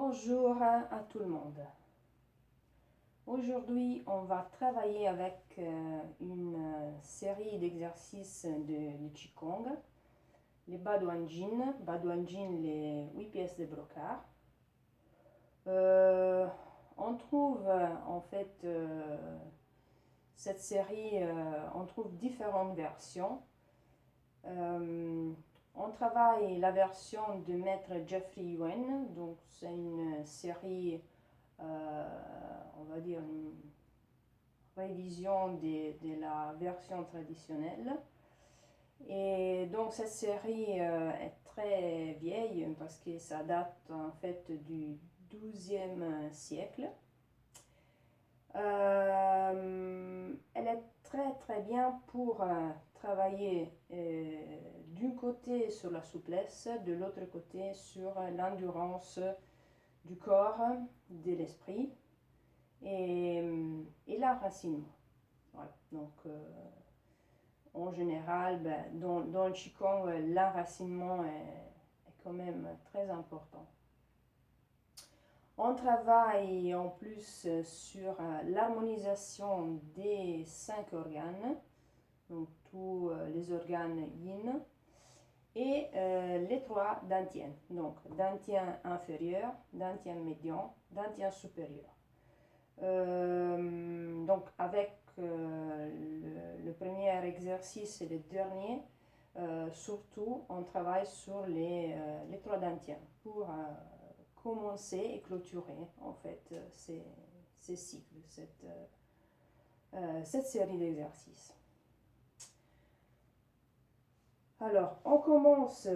Bonjour à tout le monde. Aujourd'hui, on va travailler avec une série d'exercices de Qigong, les Baduanjin, les 8 pièces de brocart. On trouve en fait cette série, on trouve différentes versions. On travaille la version de maître Jeffrey Yuen, donc c'est une série, on va dire une révision de la version traditionnelle. Et donc cette série est très vieille parce que ça date en fait du XIIe siècle. Elle est très bien pour travailler d'un côté sur la souplesse, de l'autre côté sur l'endurance du corps, de l'esprit et l'enracinement. Voilà. Donc en général, dans le Qigong, l'enracinement est quand même très important. On travaille en plus sur l'harmonisation des 5 organes, donc tous les organes yin, et les 3 dantiens, donc dantien inférieur, dantien médian, dantien supérieur. Donc avec le premier exercice et le dernier, surtout on travaille sur les 3 dantiens pour commencer et clôturer en fait ces cycles, cette série d'exercices. Alors, on commence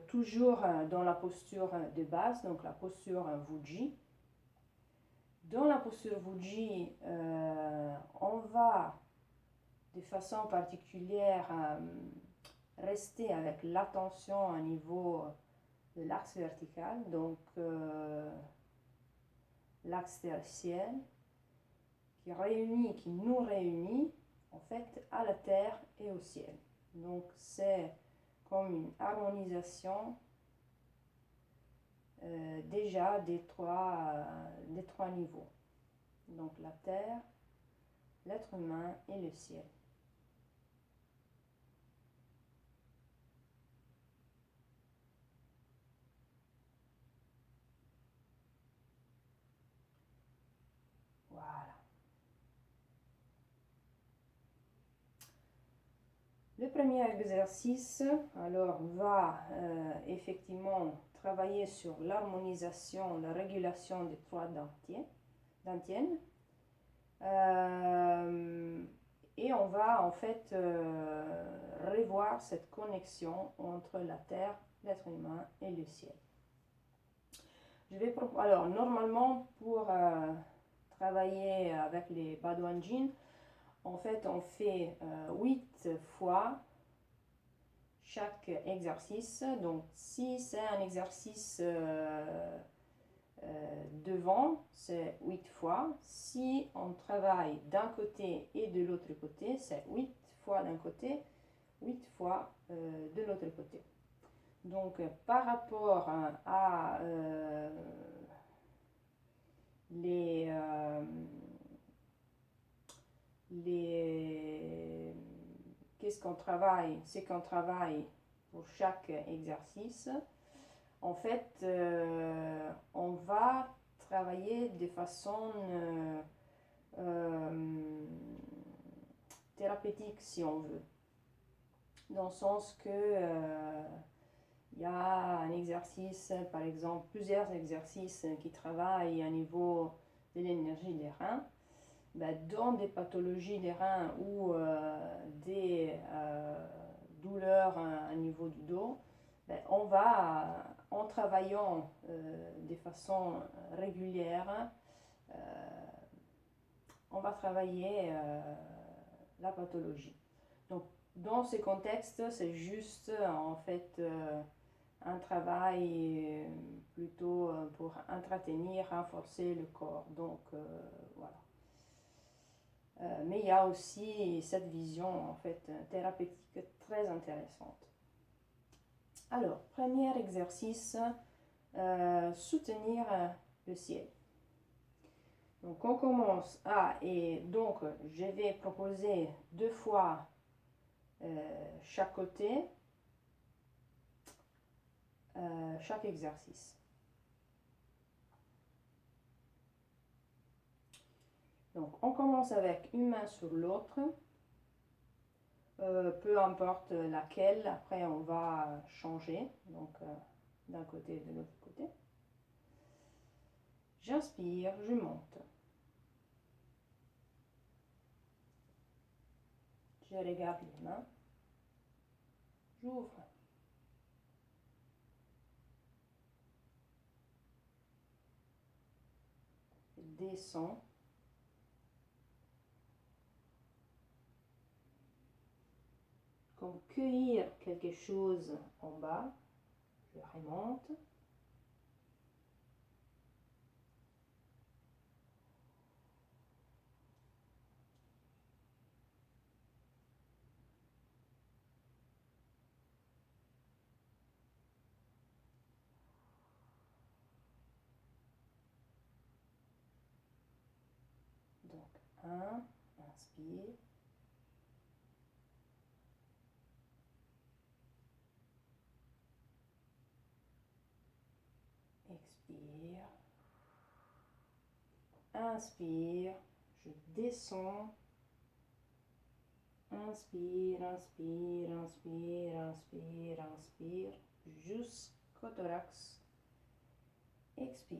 toujours dans la posture de base, donc la posture Wuji. Dans la posture Wuji, on va de façon particulière rester avec l'attention au niveau de l'axe vertical, donc l'axe tertiel qui nous réunit en fait à la terre et au ciel. Donc c'est comme une harmonisation déjà des trois niveaux. Donc la terre, l'être humain et le ciel. Voilà. Le premier exercice alors va effectivement travailler sur l'harmonisation, la régulation des 3 dantiennes. Et on va en fait revoir cette connexion entre la terre, l'être humain et le ciel. Alors normalement pour travailler avec les Baduanjin, en fait on fait 8 fois chaque exercice. Donc si c'est un exercice devant, c'est 8 fois. Si on travaille d'un côté et de l'autre côté, c'est 8 fois d'un côté, 8 fois de l'autre côté. Donc par rapport à qu'est-ce qu'on travaille, c'est qu'on travaille pour chaque exercice. En fait, on va travailler de façon thérapeutique, si on veut. Dans le sens que il y a un exercice, par exemple, plusieurs exercices qui travaillent à niveau de l'énergie des reins. Dans des pathologies des reins ou des douleurs à niveau du dos, on va, en travaillant de façon régulière, on va travailler la pathologie. Donc, dans ces contextes, c'est juste en fait un travail plutôt pour entretenir, renforcer le corps. Donc, voilà. Mais il y a aussi cette vision en fait thérapeutique très intéressante. Alors, premier exercice, soutenir le ciel. Donc on commence et donc je vais proposer 2 fois chaque côté, chaque exercice. Donc on commence avec une main sur l'autre, peu importe laquelle, après on va changer, donc d'un côté et de l'autre côté. J'inspire, je monte. Je regarde les mains. J'ouvre. Je descends. Comme cueillir quelque chose en bas. Je remonte. Donc, 1, inspire. Expire. Inspire. Je descends. Inspire, inspire, inspire, inspire, inspire. Jusqu'au thorax. Expire.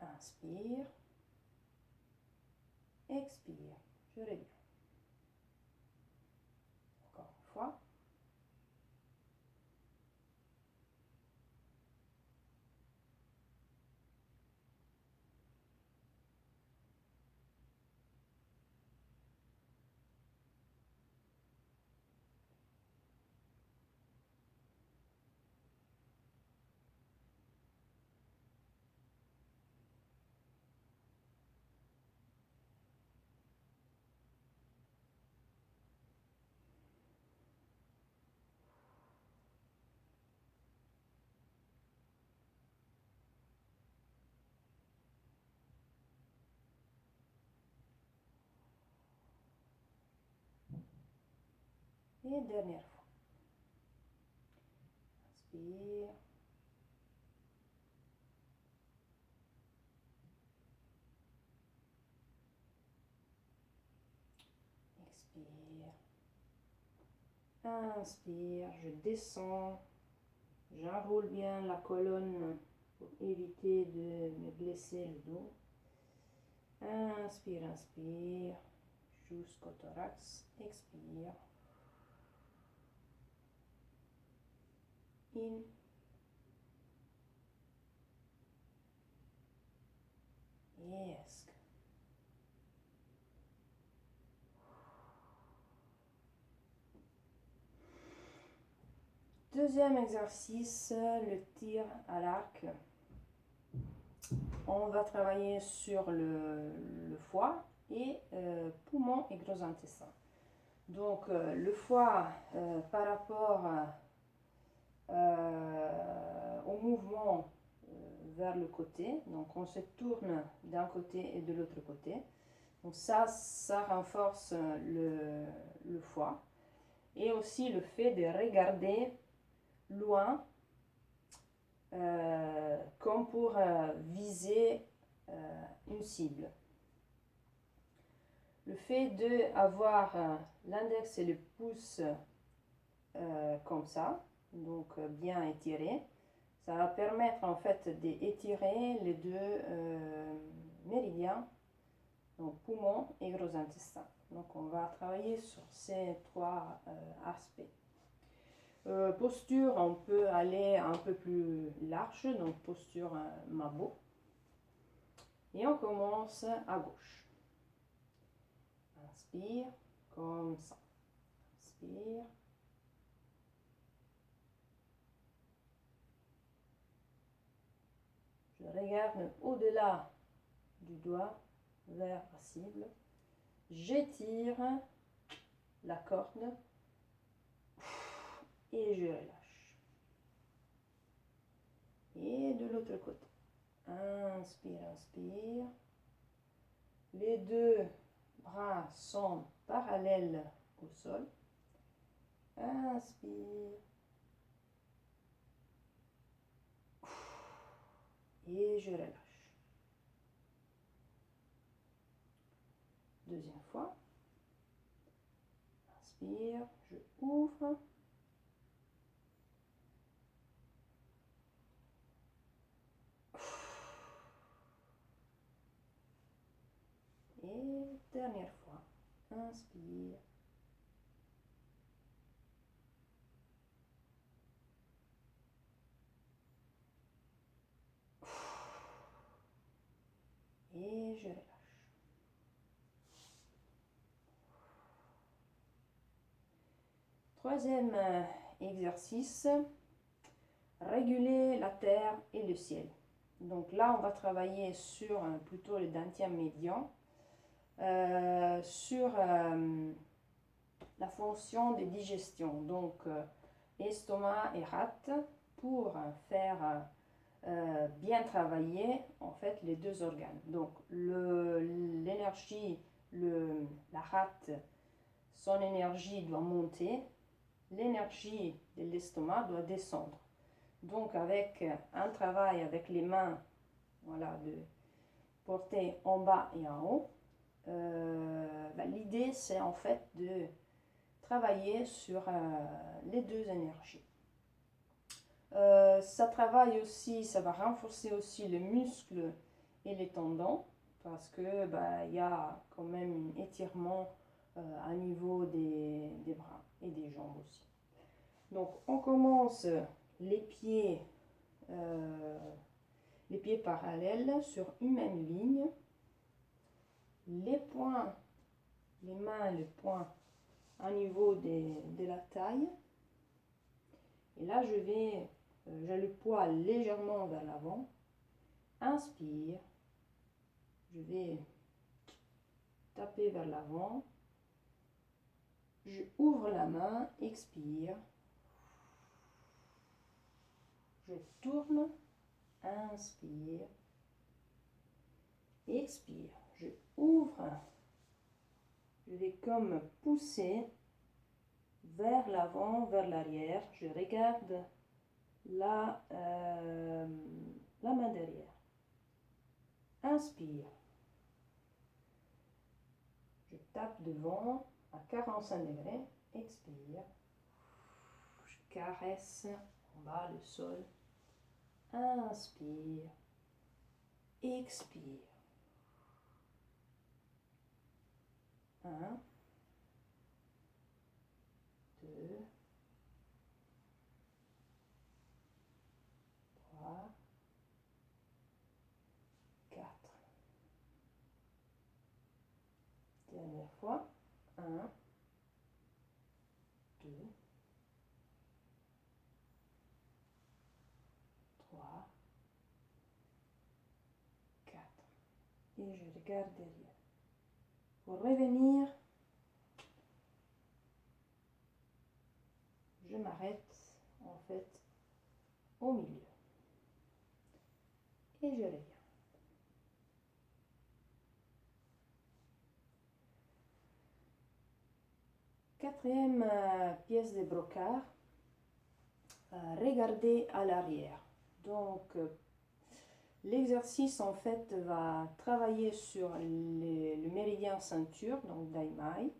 Inspire. Expire. Je reviens. Encore une fois. Et dernière fois. Inspire. Expire. Inspire. Je descends. J'enroule bien la colonne pour éviter de me blesser le dos. Inspire, inspire. Jusqu'au thorax. Expire. In. Et exhale. Deuxième exercice, le tir à l'arc. On va travailler sur le foie et poumon et gros intestin. Donc le foie par rapport au mouvement vers le côté. Donc on se tourne d'un côté et de l'autre côté. Donc ça renforce le foie. Et aussi le fait de regarder loin, comme pour viser une cible. Le fait d'avoir l'index et le pouce comme ça, donc bien étiré, ça va permettre en fait d'étirer les deux méridiens, donc poumon et gros intestin. Donc on va travailler sur ces 3 aspects. Posture, on peut aller un peu plus large, donc posture Mabo. Et on commence à gauche. Inspire, comme ça. Inspire. Je regarde au-delà du doigt vers la cible. j'étire la corde et je relâche. Et de l'autre côté. Inspire, inspire. Les deux bras sont parallèles au sol. Inspire. Et je relâche. Deuxième fois. Inspire, je ouvre. Et dernière fois. Inspire. Et je relâche. Troisième exercice, réguler la terre et le ciel. Donc là, on va travailler sur plutôt le dantium médian, sur la fonction de digestion. Donc, estomac et rate pour faire bien travailler en fait les deux organes. Donc, l'énergie, la rate, son énergie doit monter, l'énergie de l'estomac doit descendre. Donc avec un travail avec les mains, voilà, de porter en bas et en haut, l'idée c'est en fait de travailler sur les deux énergies. Ça travaille aussi, ça va renforcer aussi les muscles et les tendons parce que y a quand même un étirement à niveau des bras et des jambes aussi. Donc on commence les pieds parallèles sur une même ligne, les poings, les mains, les poings à niveau de la taille. Et là j'ai le poids légèrement vers l'avant. Inspire, je vais taper vers l'avant. Je ouvre la main, expire. Je tourne, inspire, expire. Je ouvre, je vais comme pousser vers l'avant, vers l'arrière. Je regarde la main derrière. Inspire. Je tape devant à 45 degrés. Expire. Je caresse en bas le sol. Inspire. Expire. 1, 2, 3, 4. Dernière fois. 1, 2, 3, 4. Et je regarde derrière. Pour revenir, je m'arrête en fait au milieu. Et je reviens. Quatrième pièce de brocart, regarder à l'arrière. Donc, l'exercice en fait va travailler sur le méridien ceinture, donc Daimai,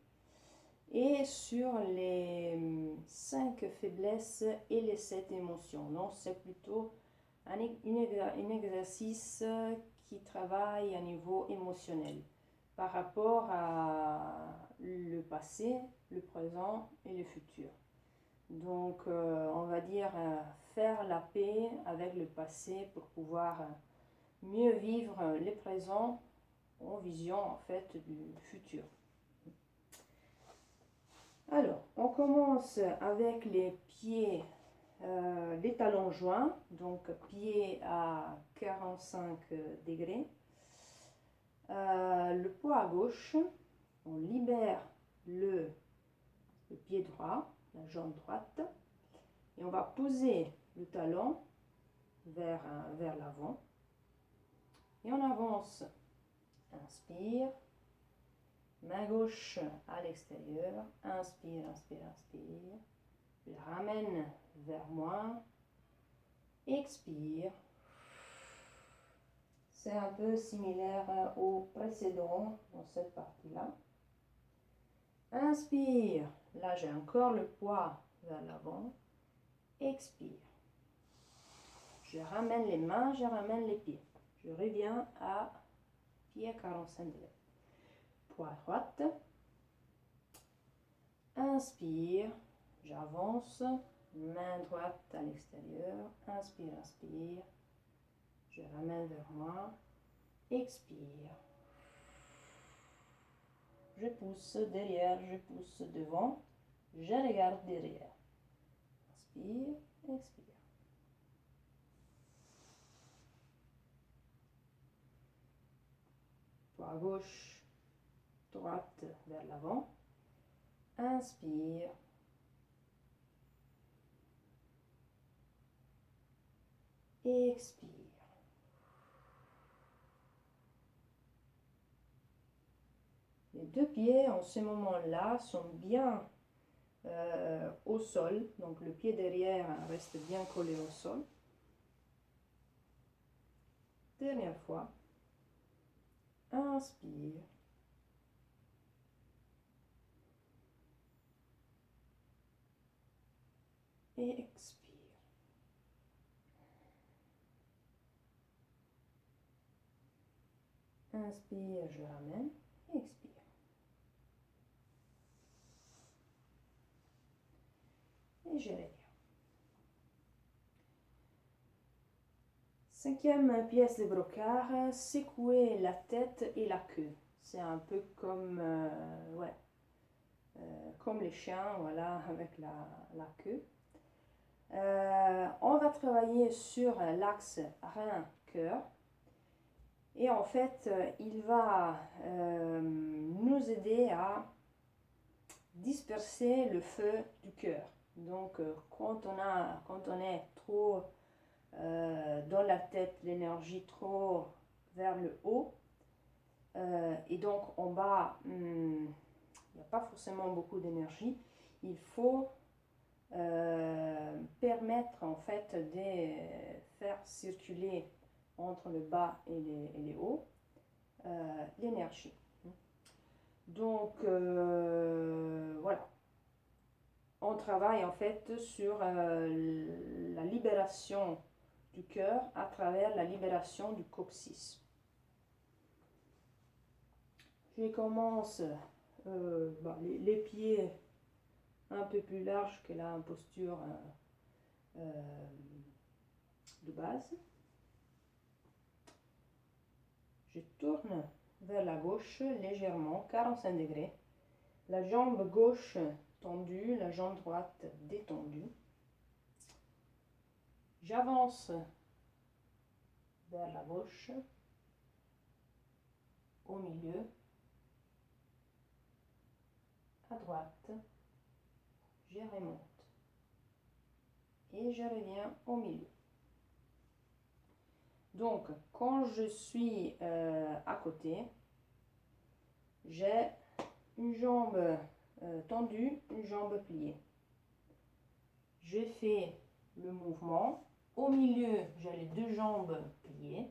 et sur les 5 faiblesses et les 7 émotions. Donc, c'est plutôt un exercice qui travaille à niveau émotionnel par rapport à le passé, le présent et le futur. Donc, on va dire faire la paix avec le passé pour pouvoir mieux vivre le présent en vision en fait du futur. Alors, on commence avec les pieds, les talons joints, donc pieds à 45 degrés. Le poids à gauche, on libère le pied droit, la jambe droite, et on va poser le talon vers l'avant. Et on avance. Inspire. Main gauche à l'extérieur. Inspire, inspire, inspire. Je ramène vers moi. Expire. C'est un peu similaire au précédent dans cette partie-là. Inspire. Là, j'ai encore le poids vers l'avant. Expire. Je ramène les mains, je ramène les pieds. Je reviens à pied 45 degrés. Poids droite. Inspire. J'avance. Main droite à l'extérieur. Inspire, inspire. Je ramène vers moi. Expire. Je pousse derrière, je pousse devant. Je regarde derrière. Inspire, expire. Poids gauche, droite vers l'avant. Inspire. Expire. Les deux pieds en ce moment-là sont bien au sol. Donc le pied derrière reste bien collé au sol. Dernière fois. Inspire. Et expire. Inspire, je ramène. Expire. Et je reviens. Cinquième pièce de brocard, secouer la tête et la queue. C'est un peu comme, comme les chiens, voilà, avec la queue. On va travailler sur l'axe rein-cœur. Et en fait, il va nous aider à disperser le feu du cœur. Donc, quand on est trop dans la tête, l'énergie trop vers le haut, et donc en bas, il n'y a pas forcément beaucoup d'énergie, il faut permettre en fait de faire circuler entre le bas et les hauts l'énergie. Donc voilà, on travaille en fait sur la libération du cœur à travers la libération du coccyx. Je commence les pieds un peu plus larges que la posture de base. Je tourne vers la gauche légèrement, 45 degrés. La jambe gauche tendue, la jambe droite détendue. J'avance vers la gauche, au milieu, à droite, je remonte et je reviens au milieu. Donc, quand je suis à côté, j'ai une jambe tendue, une jambe pliée. Je fais le mouvement. Au milieu, j'ai les deux jambes pliées.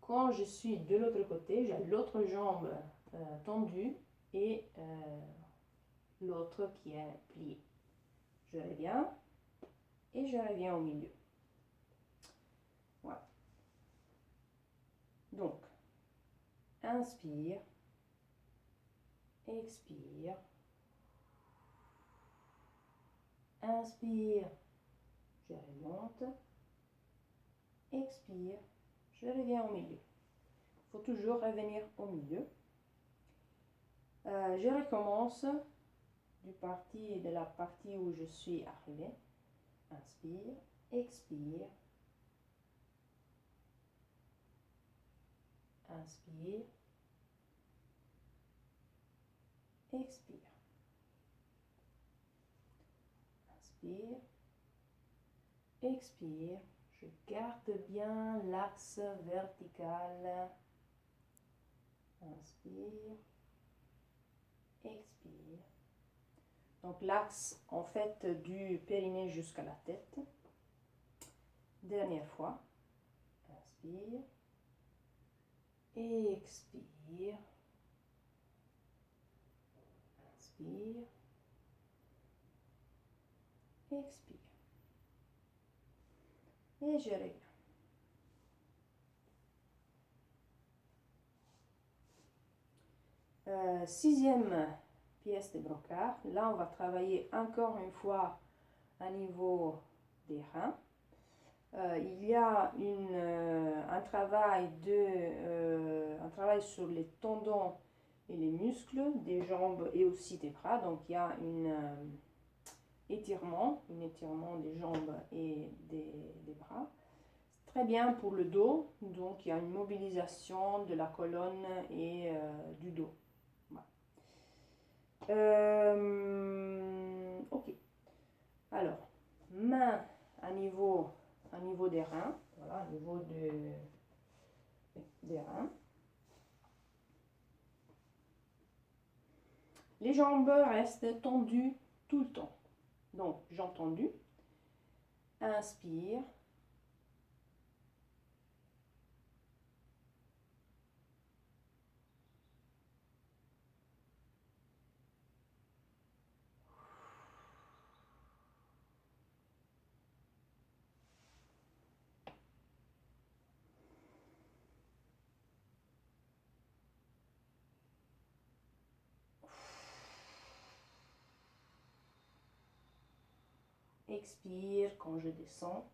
Quand je suis de l'autre côté, j'ai l'autre jambe tendue et l'autre qui est pliée. Je reviens et je reviens au milieu. Voilà. Donc, inspire, expire, inspire, je remonte, expire, je reviens au milieu. Il faut toujours revenir au milieu. Je recommence de la partie où je suis arrivée. Inspire, expire, inspire, expire. Inspire, expire. Je garde bien l'axe vertical. Inspire, expire. Donc l'axe en fait du périnée jusqu'à la tête. Dernière fois. Inspire, expire. Inspire, expire. Et je reviens. Sixième pièce de brocart. Là, on va travailler encore une fois à niveau des reins. Il y a un travail un travail sur les tendons et les muscles des jambes et aussi des bras. Donc, il y a un étirement des jambes et des bras. Très bien pour le dos, donc il y a une mobilisation de la colonne et du dos. Voilà. Ok. Alors, main à niveau des reins, voilà, au niveau des reins. Les jambes restent tendues tout le temps. Donc, jambes tendues. Inspire. Expire quand je descends.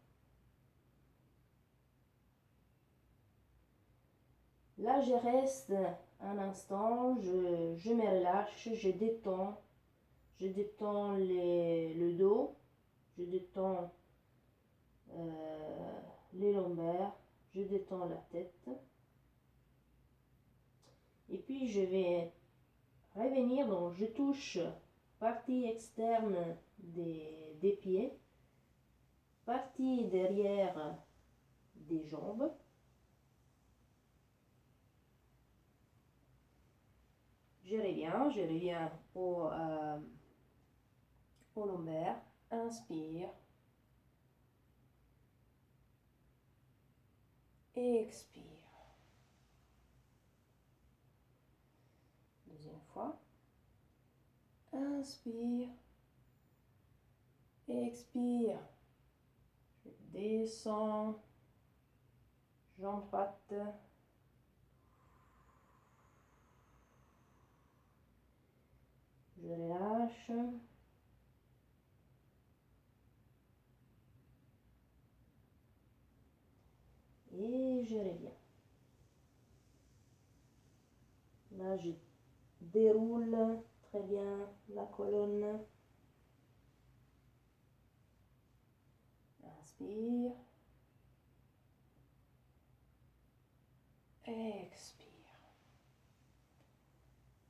Là, je reste un instant, je me relâche, je détends le dos, je détends les lombaires, je détends la tête. Et puis, je vais revenir, donc je touche partie externe des pieds, partie derrière des jambes. Je reviens au lombaire. Inspire. Expire. Deuxième fois. Inspire. Expire. Je descends. Jambe droite. Je relâche. Et je reviens. Là, je déroule très bien la colonne. Inspire. Expire.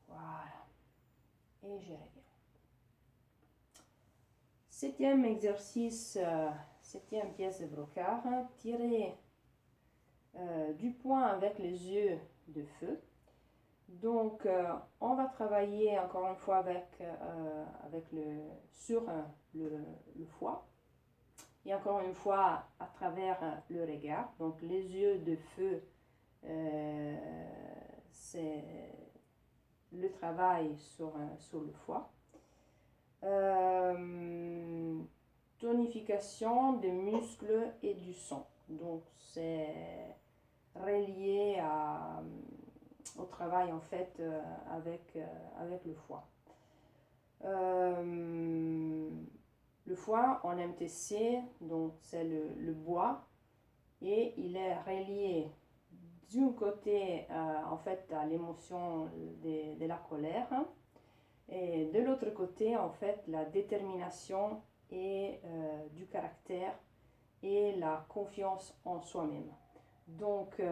Voilà. Et je reviens. Septième exercice, septième pièce de brocart. Tirer du poing avec les yeux de feu. Donc, on va travailler encore une fois sur le foie. Et encore une fois, à travers le regard. Donc, les yeux de feu, c'est le travail sur le foie. Tonification des muscles et du sang. Donc, c'est relié au travail en fait avec le foie. Le foie en MTC, donc c'est le bois, et il est relié d'un côté en fait à l'émotion de la colère, et de l'autre côté en fait la détermination et du caractère et la confiance en soi-même. Donc,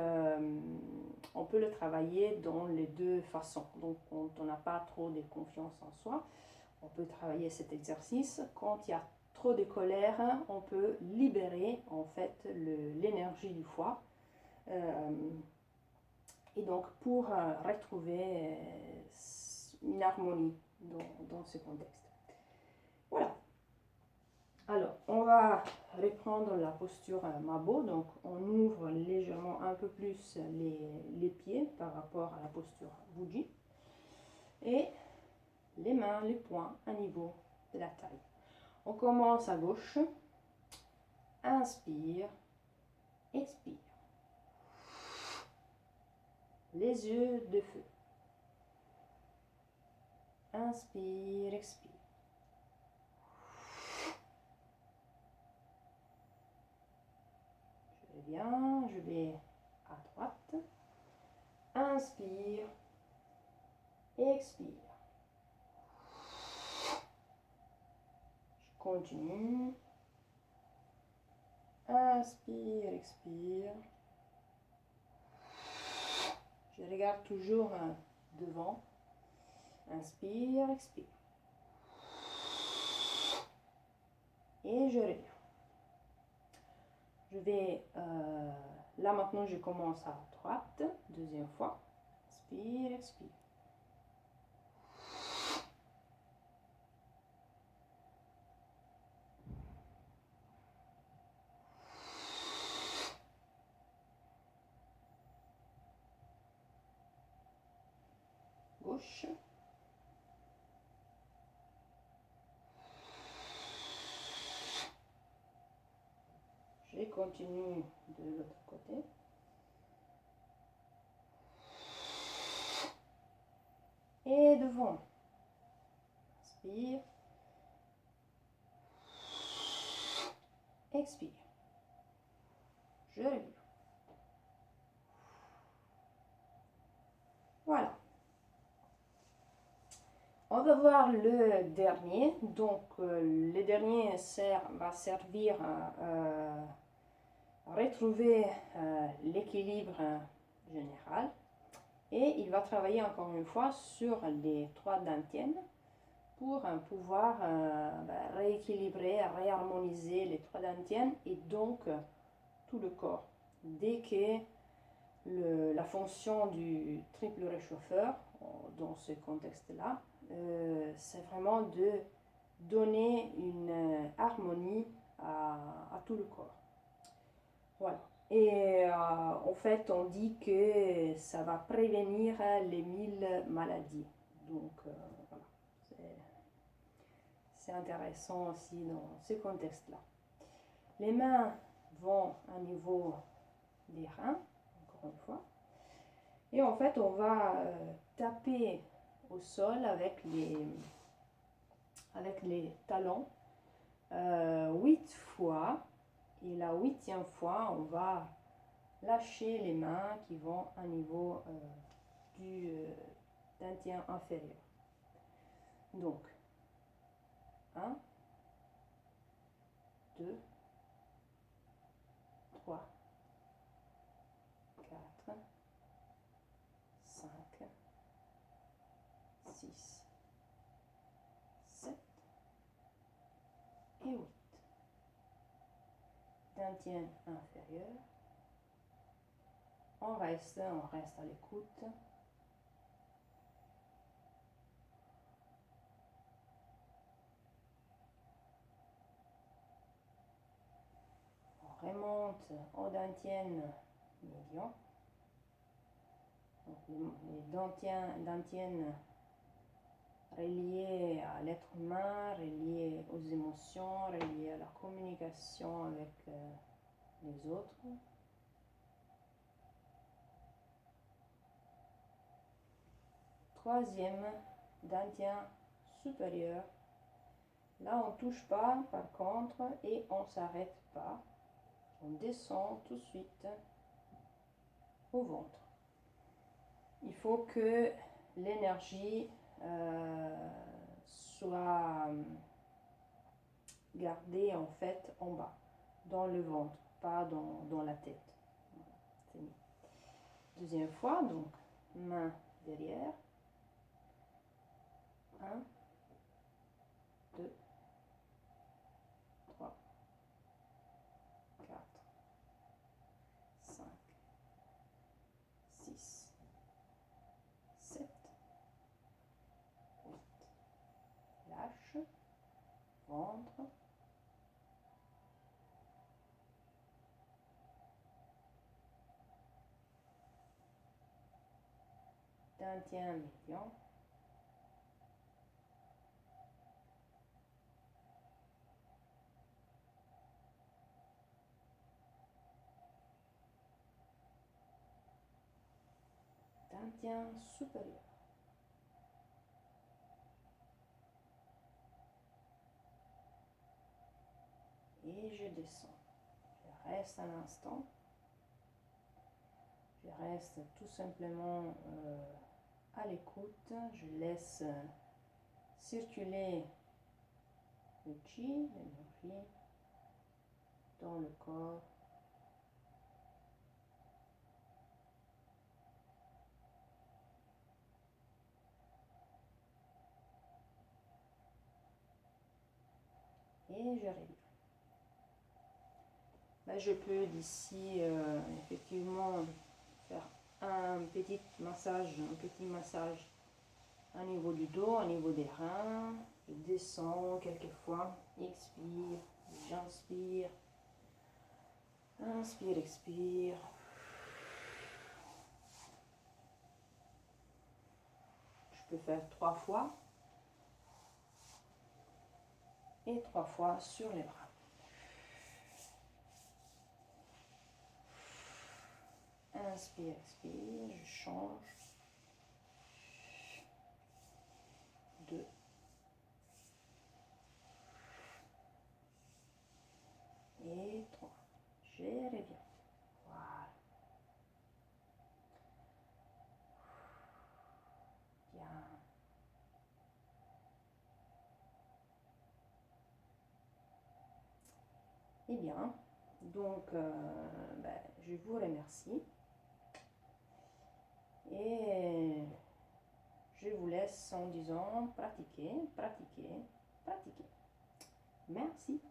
on peut le travailler dans les deux façons. Donc, quand on n'a pas trop de confiance en soi, on peut travailler cet exercice. Quand il y a trop de colère, on peut libérer en fait l'énergie du foie. Et donc, pour retrouver une harmonie dans ce contexte. Voilà. Alors, on va reprendre la posture Mabo. Donc, on ouvre légèrement un peu plus les pieds par rapport à la posture Bougie. Et les mains, les poings à niveau de la taille. On commence à gauche. Inspire. Expire. Les yeux de feu. Inspire, expire. Je vais bien, je vais à droite. Inspire, expire. Je continue. Inspire, expire. Je regarde toujours devant. Inspire, expire. Et je reviens. Je vais, là maintenant je commence à droite, deuxième fois. Inspire, expire. Gauche. Je continue de l'autre côté. Et devant. Inspire. Expire. Je reviens. Voilà. On va voir le dernier. Donc, le dernier va servir à retrouver l'équilibre général. Et il va travailler encore une fois sur les trois dantiennes pour pouvoir rééquilibrer, réharmoniser les trois dantiennes et donc tout le corps. Dès que la fonction du triple réchauffeur, dans ce contexte-là, c'est vraiment de donner une harmonie à tout le corps. Voilà. Et en fait, on dit que ça va prévenir les 1000 maladies. Donc, voilà. C'est intéressant aussi dans ce contexte-là. Les mains vont à niveau des reins, encore une fois. Et en fait, on va taper au sol avec les talons 8 fois. Et la 8e fois, on va lâcher les mains qui vont à niveau du dentien inférieur. Donc, 1, 2, 3, 4, 5, 6, 7 et 8. Dentien inférieur. On reste à l'écoute. On remonte aux dentiennes médian. Donc les dentiennes reliées à l'être humain, reliées aux émotions, reliées à la communication avec les autres. Troisième, dentien supérieur. Là, on ne touche pas par contre et on ne s'arrête pas. On descend tout de suite au ventre. Il faut que l'énergie soit gardée en fait en bas, dans le ventre, pas dans la tête. Deuxième fois, donc main derrière. 1, 2, 3, 4, 5, 6, 7, 8. Lâche, ventre. Dantian médian. Dantian supérieur. Et je descends. Je reste un instant. Je reste tout simplement à l'écoute. Je laisse circuler le chi, l'énergie dans le corps. Et je reviens. Ben, je peux d'ici effectivement faire un petit massage au niveau du dos, au niveau des reins. Je descends quelquefois, expire, j'inspire, inspire, expire. Je peux faire 3 fois et 3 fois sur les bras. Inspire, expire, je change. 2. Et 3. Je reviens. Voilà. Bien. Eh bien, donc je vous remercie. Et je vous laisse en disant pratiquer, pratiquer, pratiquer. Merci.